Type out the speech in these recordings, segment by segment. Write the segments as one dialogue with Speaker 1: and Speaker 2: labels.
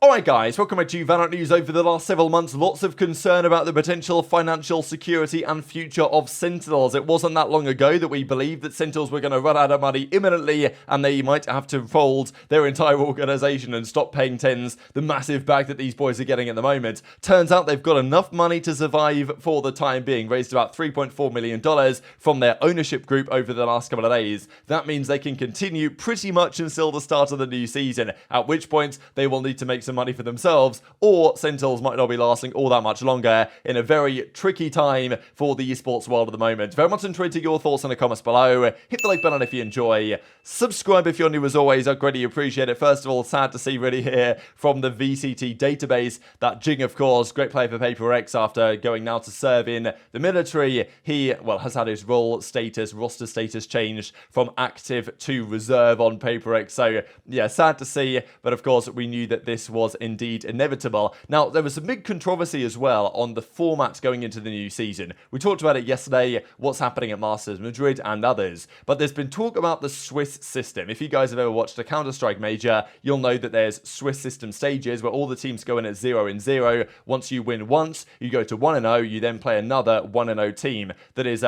Speaker 1: Alright guys, welcome back to VALORANT news. Over the last several months, lots of concern about the potential financial security and future of Sentinels. It wasn't that long ago that we believed that Sentinels were going to run out of money imminently and they might have to fold their entire organisation and stop paying tens the massive bag that these boys are getting at the moment. Turns out they've got enough money to survive for the time being, raised about $3.4 million from their ownership group over the last couple of days. That means they can continue pretty much until the start of the new season, at which point they will need to make some money for themselves, or Sentinels might not be lasting all that much longer in a very tricky time for the esports world at the moment. Very much enjoyed your thoughts in the comments below. Hit the like button if you enjoy. Subscribe if you're new as always. I greatly appreciate it. First of all, sad to see really here from the VCT database that Gen.G, of course, great player for Paper X after going now to serve in the military. He, well, has had his role status, roster status changed from active to reserve on Paper X. So, yeah, sad to see, but of course, we knew that this was indeed inevitable. Now, there was a big controversy as well on the format going into the new season. We talked about it yesterday, what's happening at Masters Madrid and others, but there's been talk about the Swiss system. If you guys have ever watched a Counter-Strike major, you'll know that there's Swiss system stages where all the teams go in at 0-0. Once you win once, you go to 1-0, you then play another 1-0 team that is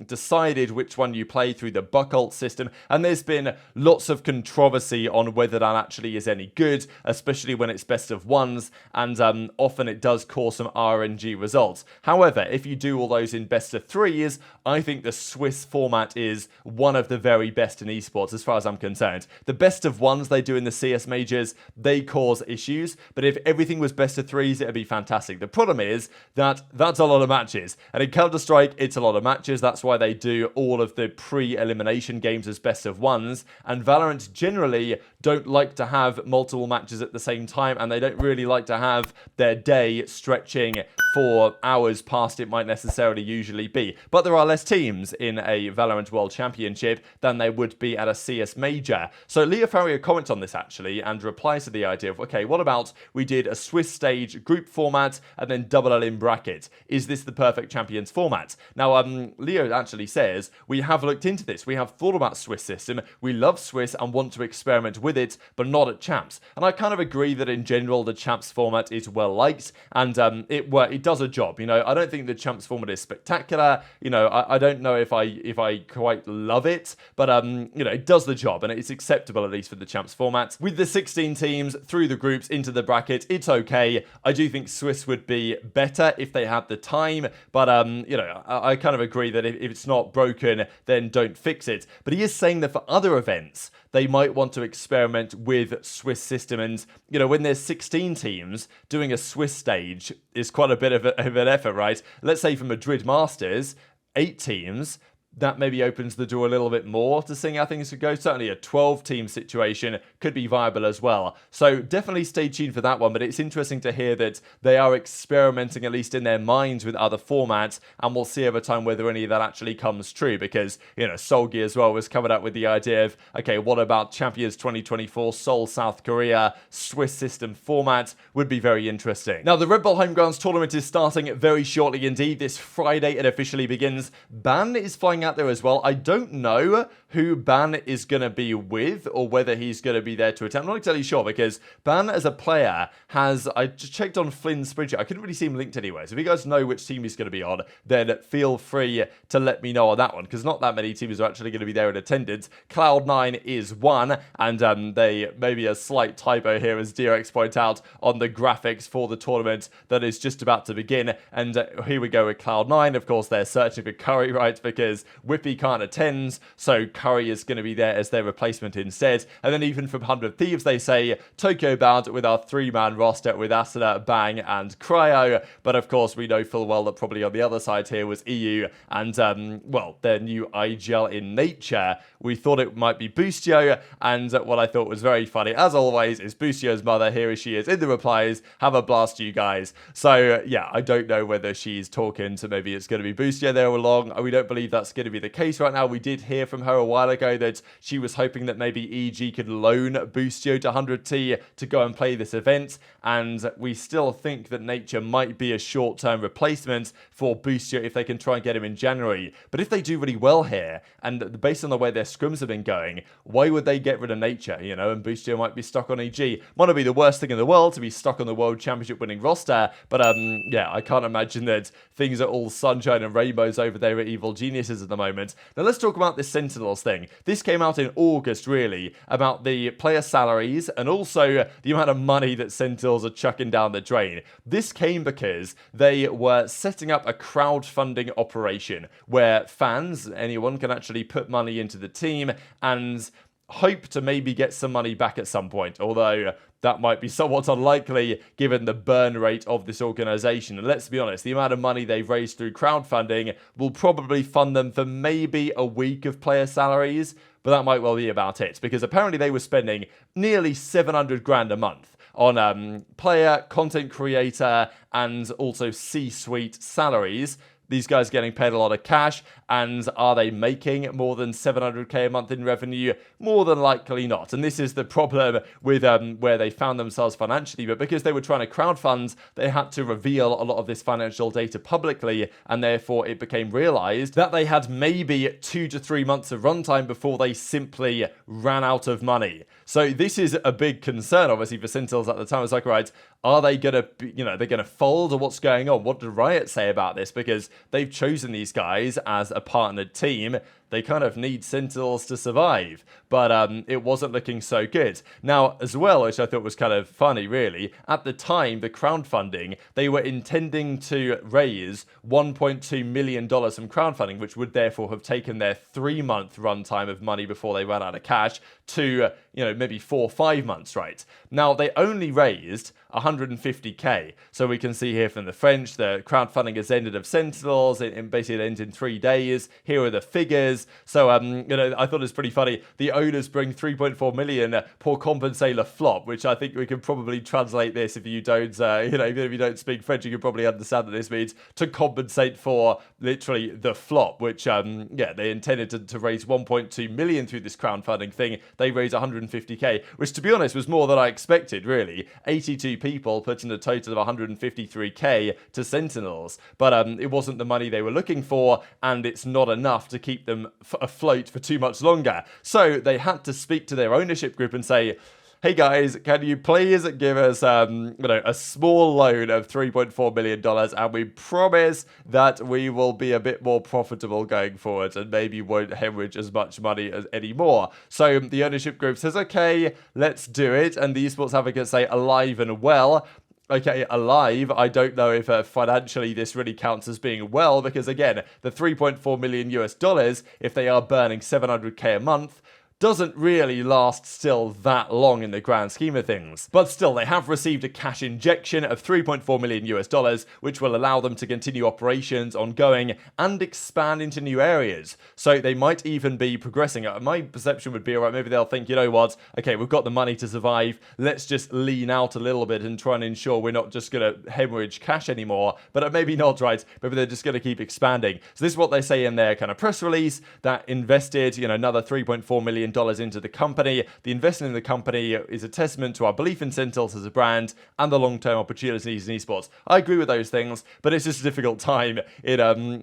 Speaker 1: decided which one you play through the Buckle system, and there's been lots of controversy on whether that actually is any good, especially when it's best of ones, and often it does cause some RNG results. However, if you do all those in best of threes, I think the Swiss format is one of the very best in esports as far as I'm concerned. The best of ones they do in the CS majors, they cause issues, but if everything was best of threes, it'd be fantastic. The problem is that that's a lot of matches, and in Counter-Strike, it's a lot of matches. That's why they do all of the pre-elimination games as best of ones, and Valorant generally don't like to have multiple matches at the same time, and they don't really like to have their day stretching for hours past it might necessarily usually be. But there are less teams in a Valorant World Championship than there would be at a CS Major. So Leo Farrier comments on this actually and replies to the idea of, okay, what about we did a Swiss stage group format and then double L in bracket? Is this the perfect Champions format? Now, Leo actually says, we have looked into this. We have thought about Swiss system. We love Swiss and want to experiment with it, but not at Champs. And I kind of agree that in general, the Champs format is well liked and it does a job. You know, I don't think the Champs format is spectacular. You know, I don't know if I quite love it, but you know, it does the job and it's acceptable at least for the Champs format. With the 16 teams through the groups into the bracket, it's okay. I do think Swiss would be better if they had the time, but you know, I kind of agree that if it's not broken, then don't fix it. But he is saying that for other events, they might want to experiment with Swiss system, and you know, when there's 16 teams, doing a Swiss stage is quite a bit of an effort, right? Let's say for Madrid Masters, 8 teams, that maybe opens the door a little bit more to seeing how things could go. Certainly a 12-team situation could be viable as well. So definitely stay tuned for that one, but it's interesting to hear that they are experimenting, at least in their minds, with other formats, and we'll see over time whether any of that actually comes true, because, you know, Solgi as well was coming up with the idea of, okay, what about Champions 2024 Seoul, South Korea, Swiss system format? Would be very interesting. Now, the Red Bull Homegrounds tournament is starting very shortly indeed. This Friday it officially begins. Ban is flying out there as well. I don't know who Ban is going to be with or whether he's going to be there to attend. I'm not entirely sure, because Ban as a player has, I just checked on Flynn's spreadsheet, I couldn't really see him linked anywhere. So if you guys know which team he's going to be on, then feel free to let me know on that one, because not that many teams are actually going to be there in attendance. Cloud9 is one, and they maybe a slight typo here, as DRX point out, on the graphics for the tournament that is just about to begin. And here we go with Cloud9. Of course, they're searching for Curry, right? Because Whippy can't attend, so Curry is going to be there as their replacement instead. And then even from 100 Thieves, they say Tokyo bound with our 3-man roster with Asuna, Bang, and Cryo. But of course, we know full well that probably on the other side here was EU and, well, their new IGL in nature. We thought it might be Boostio, and what I thought was very funny, as always, is Boostio's mother. Here she is in the replies. Have a blast, you guys. So, yeah, I don't know whether she's talking to maybe it's going to be Boostio there along. We don't believe that's going going to be the case right now. We did hear from her a while ago that she was hoping that maybe EG could loan Boostio to 100T to go and play this event, and we still think that Nature might be a short-term replacement for Boostio if they can try and get him in January. But if they do really well here, and based on the way their scrims have been going, why would they get rid of Nature, you know, and Boostio might be stuck on EG? Might not be the worst thing in the world to be stuck on the World Championship winning roster, but yeah, I can't imagine that things are all sunshine and rainbows over there at Evil Geniuses at the moment. Now let's talk about this Sentinels thing. This came out in August, really, about the player salaries and also the amount of money that Sentinels are chucking down the drain. This came because they were setting up a crowdfunding operation where fans, anyone, can actually put money into the team and hope to maybe get some money back at some point, although that might be somewhat unlikely given the burn rate of this organization. And let's be honest, the amount of money they've raised through crowdfunding will probably fund them for maybe a week of player salaries, but that might well be about it, because apparently they were spending nearly 700 grand a month on player, content creator, and also C-suite salaries. These guys getting paid a lot of cash, and are they making more than 700k a month in revenue? More than likely not. And this is the problem with where they found themselves financially. But because they were trying to crowdfund, they had to reveal a lot of this financial data publicly, and therefore it became realized that they had maybe 2 to 3 months of runtime before they simply ran out of money. So this is a big concern, obviously, for Sentinels at the time. It's like, right, are they going to, you know, they're going to fold, or what's going on? What did Riot say about this? Because they've chosen these guys as a partnered team. They kind of need Sentinels to survive, but it wasn't looking so good. Now, as well, which I thought was kind of funny, really, at the time, the crowdfunding, they were intending to raise $1.2 million from crowdfunding, which would therefore have taken their 3-month runtime of money before they ran out of cash to, you know, maybe 4 or 5 months, right? Now, they only raised 150k. So we can see here from the French, the crowdfunding has ended of Sentinels. It basically ends in 3 days. Here are the figures. So, you know, I thought it was pretty funny. The owners bring 3.4 million pour compenser le flop, which I think we can probably translate this if you don't, you know, even if you don't speak French, you can probably understand that this means to compensate for literally the flop, which, yeah, they intended to raise 1.2 million through this crowdfunding thing. They raised 150k, which to be honest was more than I expected, really. 82 people put in a total of 153k to Sentinels, but it wasn't the money they were looking for, and it's not enough to keep them afloat for too much longer. So they had to speak to their ownership group and say, hey guys, can you please give us you know, a small loan of $3.4 million, and we promise that we will be a bit more profitable going forward and maybe won't hemorrhage as much money as anymore. So the ownership group says, okay, let's do it. And the esports advocates say, alive and well. Okay, alive, I don't know if financially this really counts as being well, because again, the 3.4 million US dollars, if they are burning 700k a month, doesn't really last still that long in the grand scheme of things. But still, they have received a cash injection of 3.4 million US dollars, which will allow them to continue operations ongoing and expand into new areas. So they might even be progressing. My perception would be, all right, maybe they'll think, you know what, okay, we've got the money to survive, let's just lean out a little bit and try and ensure we're not just going to hemorrhage cash anymore, but maybe not, right? Maybe they're just going to keep expanding. So this is what they say in their kind of press release, that invested, you know, another $3.4 million into the company. The investment in the company is a testament to our belief in Sentinels as a brand and the long-term opportunities in esports. I agree with those things, but it's just a difficult time in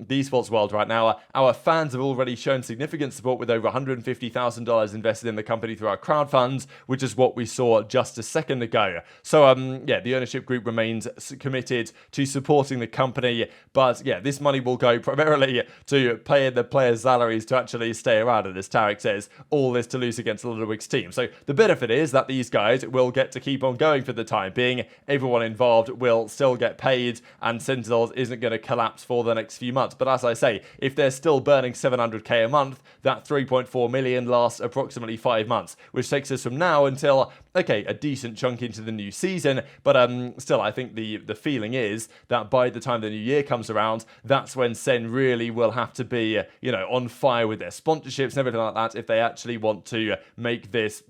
Speaker 1: the esports world right now. Our fans have already shown significant support with over $150,000 invested in the company through our crowd funds, which is what we saw just a second ago. So, yeah, the ownership group remains committed to supporting the company, but yeah, this money will go primarily to paying the players' salaries to actually stay around, and as Tarek says, all this to lose against Ludwig's team. So the benefit is that these guys will get to keep on going for the time being. Everyone involved will still get paid, and Sentinels isn't going to collapse for the next few months. But as I say, if they're still burning 700k a month, that 3.4 million lasts approximately 5 months, which takes us from now until, okay, a decent chunk into the new season. But still, I think the feeling is that by the time the new year comes around, that's when Sen really will have to be, you know, on fire with their sponsorships and everything like that if they actually want want to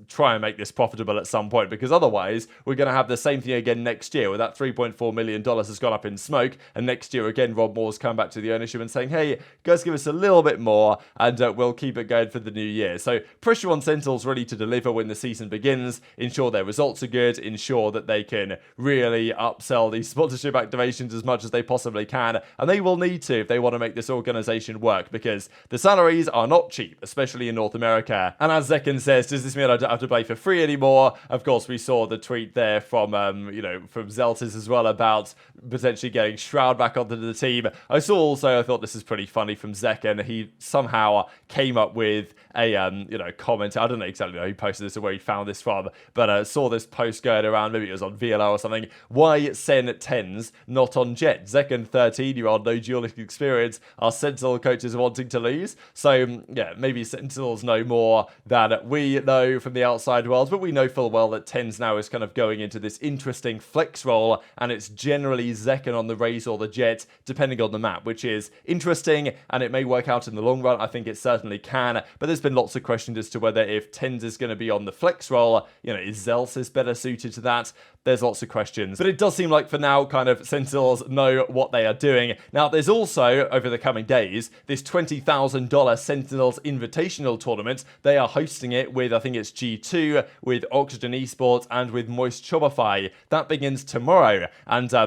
Speaker 1: try and make this profitable at some point, because otherwise we're going to have the same thing again next year, where that $3.4 million has gone up in smoke, and next year again Rob Moore's come back to the ownership and saying, hey, guys, give us a little bit more and we'll keep it going for the new year. So pressure on Sentinels really to deliver when the season begins, ensure their results are good, ensure that they can really upsell these sponsorship activations as much as they possibly can, and they will need to if they want to make this organization work, because the salaries are not cheap, especially in North America. And as Zekken says, does this mean I don't have to play for free anymore? Of course, we saw the tweet there from from Zeltis as well about potentially getting Shroud back onto the team. I thought this is pretty funny from Zekken. He somehow came up with a comment. I don't know exactly who posted this or where he found this from, but saw this post going around. Maybe it was on VLO or something. Why Sen 10s not on Jet? Zekken 13-year-old, no dualistic experience. Our Sentinel coaches wanting to lose. So yeah, maybe Sentinels know more than we know from the outside world, but we know full well that 10s now is kind of going into this interesting flex role, and it's generally Zekken on the Raze or the Jet, depending on the map, which is interesting, and it may work out in the long run. I think it certainly can, but there's been lots of questions as to whether if 10s is going to be on the flex role, is Zelsis better suited to that? There's lots of questions, but it does seem like for now, kind of Sentinels know what they are doing. Now, there's also, over the coming days, this $20,000 Sentinels Invitational Tournament. They are hosting it with, I think it's G2, with Oxygen Esports, and with Moist Shopify. That begins tomorrow, and so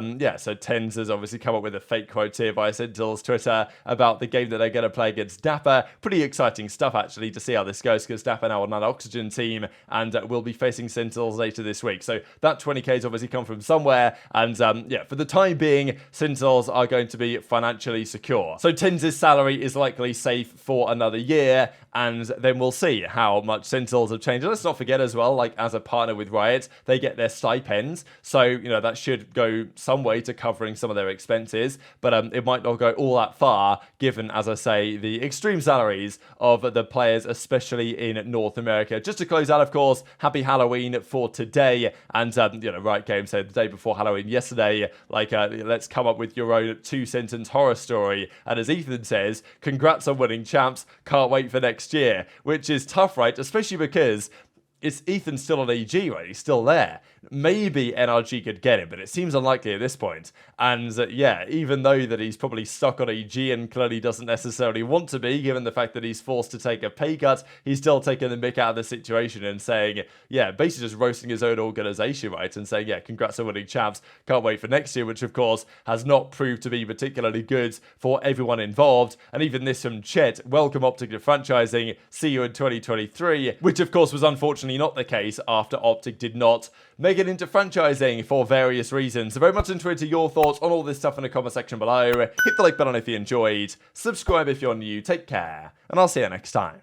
Speaker 1: 10s has obviously come up with a fake quote here via Sentinels Twitter about the game that they're going to play against Dapper. Pretty exciting stuff, actually, to see how this goes, because Dapper now on an Oxygen team, and will be facing Sentinels later this week. So that 20k has obviously come from somewhere, and for the time being, Sentinels are going to be financially secure. So 10's salary is likely safe for another year, and then we'll see how much Sentinels have changed. And let's not forget as well, like as a partner with Riot, they get their stipends, so that should go some way to covering some of their expenses, but it might not go all that far, given, as I say, the extreme salaries of the players, especially in North America. Just to close out, of course, happy Halloween for today, and Riot Games said the day before Halloween yesterday, let's come up with your own 2-sentence horror story. And as Ethan says, congrats on winning champs, can't wait for next year, which is tough, right? Especially because it's Ethan still on EG, right? He's still there. Maybe NRG could get him, but it seems unlikely at this point. And even though that he's probably stuck on EG and clearly doesn't necessarily want to be, given the fact that he's forced to take a pay cut, he's still taking the mick out of the situation and saying, basically just roasting his own organization, right? And saying, congrats on winning champs, can't wait for next year, which of course has not proved to be particularly good for everyone involved. And even this from Chet, welcome Optic to franchising, see you in 2023, which of course was unfortunately not the case after Optic did not make it into franchising for various reasons. So very much into your thoughts on all this stuff in the comment section below. Hit the like button if you enjoyed, subscribe if you're new, take care, and I'll see you next time.